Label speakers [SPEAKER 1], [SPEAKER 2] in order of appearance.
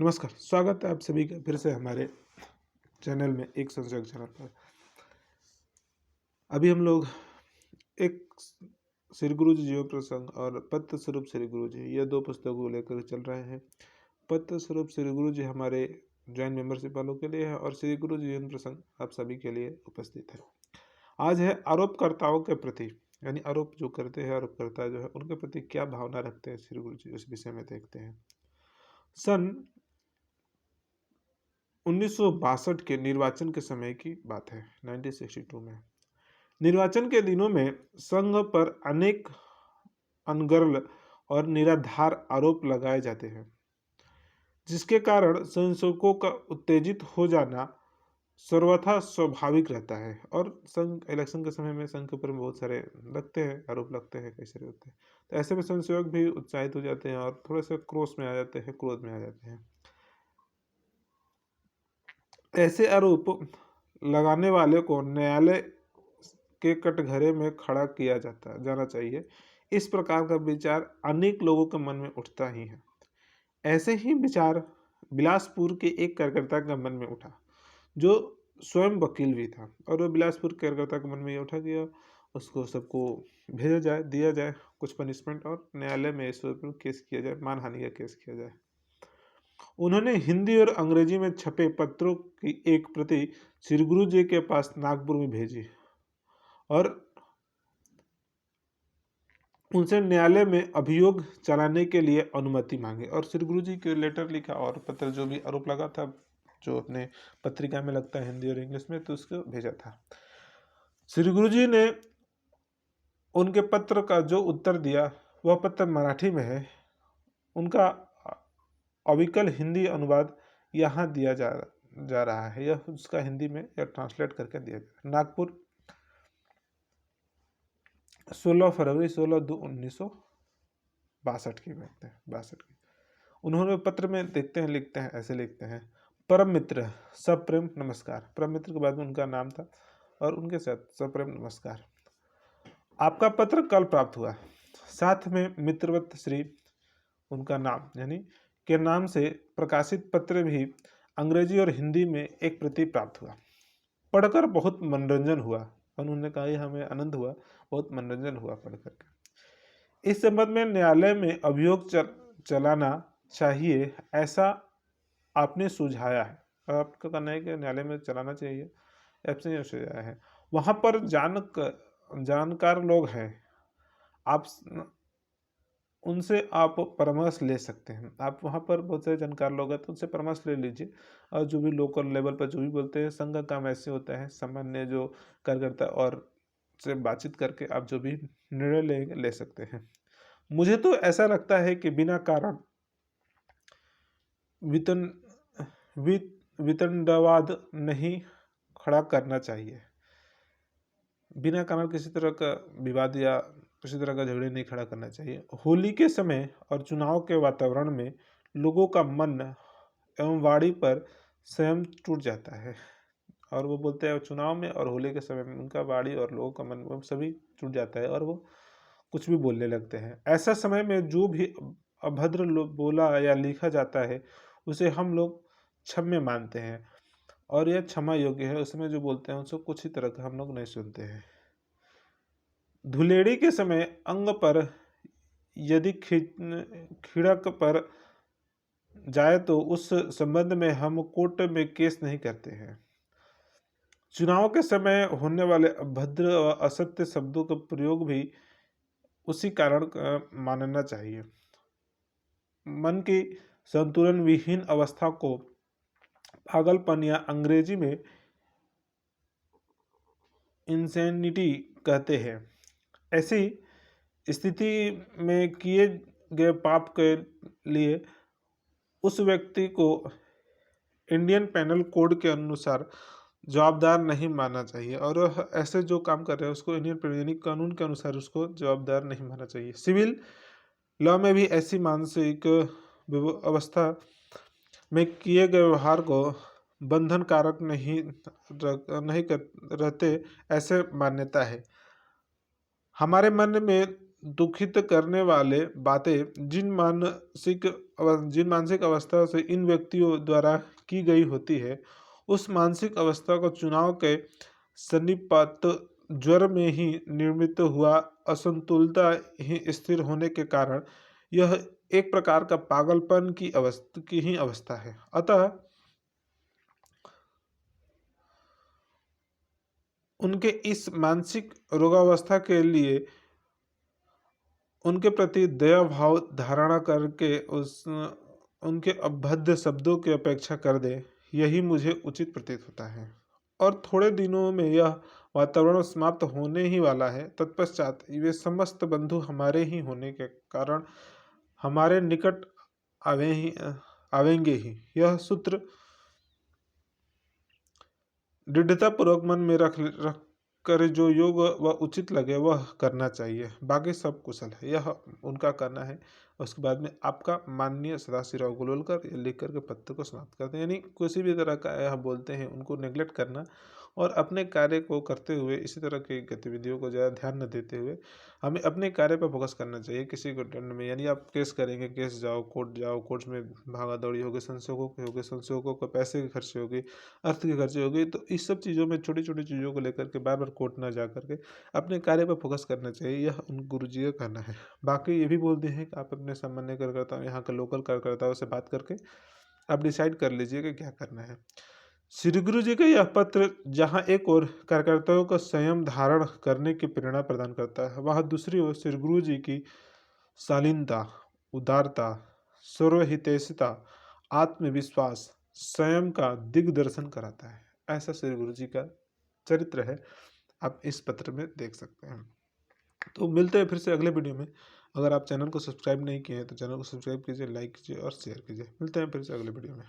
[SPEAKER 1] नमस्कार, स्वागत है आप सभी का फिर से हमारे चैनल में एक संशोधक चैनल पर। अभी हम लोग एक श्री गुरु जी जीवन प्रसंग और पत्र स्वरूप श्री गुरु जी, यह दो पुस्तकों को लेकर चल रहे हैं। पत्र स्वरूप श्री गुरु जी हमारे ज्वाइन मेंबरशिप वालों के लिए है और श्री गुरु जी जीवन प्रसंग आप सभी के लिए उपस्थित है। आज है आरोपकर्ताओं के प्रति, यानी आरोप जो करते हैं आरोपकर्ता जो है उनके प्रति क्या भावना रखते हैं श्री गुरु जी, उस विषय में देखते हैं। सन 1962 के निर्वाचन के समय की बात है। 1962 में निर्वाचन के दिनों में संघ पर अनेक अनर्गल और निराधार आरोप लगाए जाते हैं, जिसके कारण संशोधकों का उत्तेजित हो जाना सर्वथा स्वाभाविक रहता है। और संघ इलेक्शन के समय में संघ के ऊपर बहुत सारे लगते हैं, आरोप लगते हैं, कई सारे होते हैं, तो ऐसे में संशोधक भी उत्साहित हो जाते हैं और थोड़े से क्रोध में आ जाते हैं, क्रोध में आ जाते हैं। ऐसे आरोप लगाने वाले को न्यायालय के कटघरे में खड़ा किया जाना चाहिए। इस प्रकार का विचार अनेक लोगों के मन में उठता ही है। ऐसे ही विचार बिलासपुर के एक कार्यकर्ता के मन में उठा, जो स्वयं वकील भी था, और वो बिलासपुर के कार्यकर्ता के मन में ये उठा कि उसको सबको भेजा जाए, दिया जाए कुछ पनिशमेंट और न्यायालय में इस पर केस किया जाए, मानहानि का केस किया जाए। उन्होंने हिंदी और अंग्रेजी में छपे पत्रों की एक प्रति श्री गुरु जी के पास नागपुर में भेजी और उनसे न्यायालय में अभियोग चलाने के लिए अनुमति मांगी और श्री गुरु जी के लेटर लिखा और पत्र जो भी आरोप लगा था, जो अपने पत्रिका में लगता है हिंदी और इंग्लिश में, तो उसको भेजा था। श्री गुरु जी ने उनके पत्र का जो उत्तर दिया वह पत्र मराठी में है। उनका अविकल हिंदी अनुवाद यहाँ दिया जा रहा है, यह उसका हिंदी में या ट्रांसलेट करके दिया जा रहा है। नागपुर 16 फरवरी 1962 की बात है, 62 की। उन्होंने पत्र में देखते हैं, लिखते हैं, ऐसे लिखते हैं। परम मित्र सप्रेम नमस्कार। परम मित्र के बाद में उनका नाम था और उनके साथ सप्रेम नमस्कार। आपका पत्र कल प्राप्त हुआ, साथ में मित्रवत श्री उनका नाम यानी के नाम से प्रकाशित पत्र भी अंग्रेजी और हिंदी में एक प्रति प्राप्त हुआ। पढ़कर बहुत मनोरंजन हुआ। उन्होंने कहा हमें आनंद हुआ, बहुत मनोरंजन हुआ पढ़ करके। इस संबंध में न्यायालय में अभियोग चलाना चाहिए, ऐसा आपने सुझाया है। आपका कहना है कि न्यायालय में चलाना चाहिए, ऐसे सुझाया है। वहाँ पर जानकार लोग हैं, आप उनसे आप परामर्श ले सकते हैं। आप वहाँ पर बहुत सारे जानकार लोग हैं, तो उनसे परामर्श ले लीजिए। और जो भी लोकल लेवल पर जो भी बोलते हैं, संघ का काम ऐसे होता है, सामान्य जो कार्यकर्ता और से बातचीत करके आप जो भी निर्णय ले सकते हैं। मुझे तो ऐसा लगता है कि बिना कारण वितंडवाद नहीं खड़ा करना चाहिए। बिना कारण किसी तरह का विवाद या किसी तरह का झगड़े नहीं खड़ा करना चाहिए। होली के समय और चुनाव के वातावरण में लोगों का मन एवं वाणी पर स्वयं टूट जाता है। और वो बोलते हैं चुनाव में और होली के समय में उनका वाणी और लोगों का मन वो सभी टूट जाता है और वो कुछ भी बोलने लगते हैं। ऐसा समय में जो भी अभद्र बोला या लिखा जाता है उसे हम लोग क्षम्य मानते हैं और यह क्षमा योग्य है। उसमें जो बोलते हैं उसको कुछ ही तरह का हम लोग नहीं सुनते हैं। धुलेड़ी के समय अंग पर यदि खिड़क पर जाए तो उस संबंध में हम कोर्ट में केस नहीं करते हैं। चुनाव के समय होने वाले अभद्र व असत्य शब्दों का प्रयोग भी उसी कारण मानना चाहिए। मन की संतुलन विहीन अवस्था को पागलपन या अंग्रेजी में इंसैनिटी कहते हैं। ऐसी स्थिति में किए गए पाप के लिए उस व्यक्ति को इंडियन पेनल कोड के अनुसार जवाबदार नहीं मानना चाहिए और ऐसे जो काम कर रहे हैं उसको इंडियन पेनल कानून के अनुसार उसको जवाबदार नहीं मानना चाहिए। सिविल लॉ में भी ऐसी मानसिक अवस्था में किए गए व्यवहार को बंधन कारक नहीं रहते, ऐसे मान्यता है। हमारे मन में दुखित करने वाले बातें जिन मानसिक अवस्था से इन व्यक्तियों द्वारा की गई होती है, उस मानसिक अवस्था को चुनाव के सन्निपात ज्वर में ही निर्मित हुआ असंतुलता ही स्थिर होने के कारण यह एक प्रकार का पागलपन की ही अवस्था है। अतः उनके इस मानसिक रोगावस्था के लिए उनके प्रति दया भाव धारणा करके उनके अभद्र शब्दों की अपेक्षा कर दे, यही मुझे उचित प्रतीत होता है। और थोड़े दिनों में यह वातावरण समाप्त होने ही वाला है। तत्पश्चात वे समस्त बंधु हमारे ही होने के कारण हमारे निकट आवेंगे ही। यह सूत्र दृढ़तापूर्वक मन में रख कर जो योग व उचित लगे वह करना चाहिए। बाकी सब कुशल है, यह उनका करना है। उसके बाद में आपका माननीय सदाशिवराव गोलवलकर लिख कर के पत्र को समाप्त करते हैं। यानी किसी भी तरह का यह बोलते हैं उनको नेग्लेक्ट करना और अपने कार्य को करते हुए इसी तरह की गतिविधियों को ज़्यादा ध्यान न देते हुए हमें अपने कार्य पर फोकस करना चाहिए। किसी को दंड में, यानी आप केस करेंगे, केस जाओ, कोर्ट में भागा दौड़ी होगी, संशोधकों को पैसे के खर्चे होगी, अर्थ के खर्चे होगी। तो इस सब चीज़ों में छोटी छोटी चीज़ों को लेकर के बार बार कोर्ट ना जा करके अपने कार्य पर फोकस करना चाहिए। यह उन गुरु जी का कहना है। बाकी ये भी बोलते हैं कि आप अपने सामान्य कार्यकर्ताओं, यहाँ के लोकल कार्यकर्ताओं से बात करके आप डिसाइड कर लीजिए कि क्या करना है। श्री गुरु जी का यह पत्र जहाँ एक ओर कार्यकर्ताओं को संयम धारण करने की प्रेरणा प्रदान करता है, वहाँ दूसरी ओर श्री गुरु जी की शालीनता, उदारता, सर्वहितैषिता, आत्मविश्वास, संयम का दिग्दर्शन कराता है। ऐसा श्री गुरु जी का चरित्र है, आप इस पत्र में देख सकते हैं। तो मिलते हैं फिर से अगले वीडियो में। अगर आप चैनल को सब्सक्राइब नहीं किए हैं तो चैनल को सब्सक्राइब कीजिए, लाइक कीजिए और शेयर कीजिए। मिलते हैं फिर से अगले वीडियो में।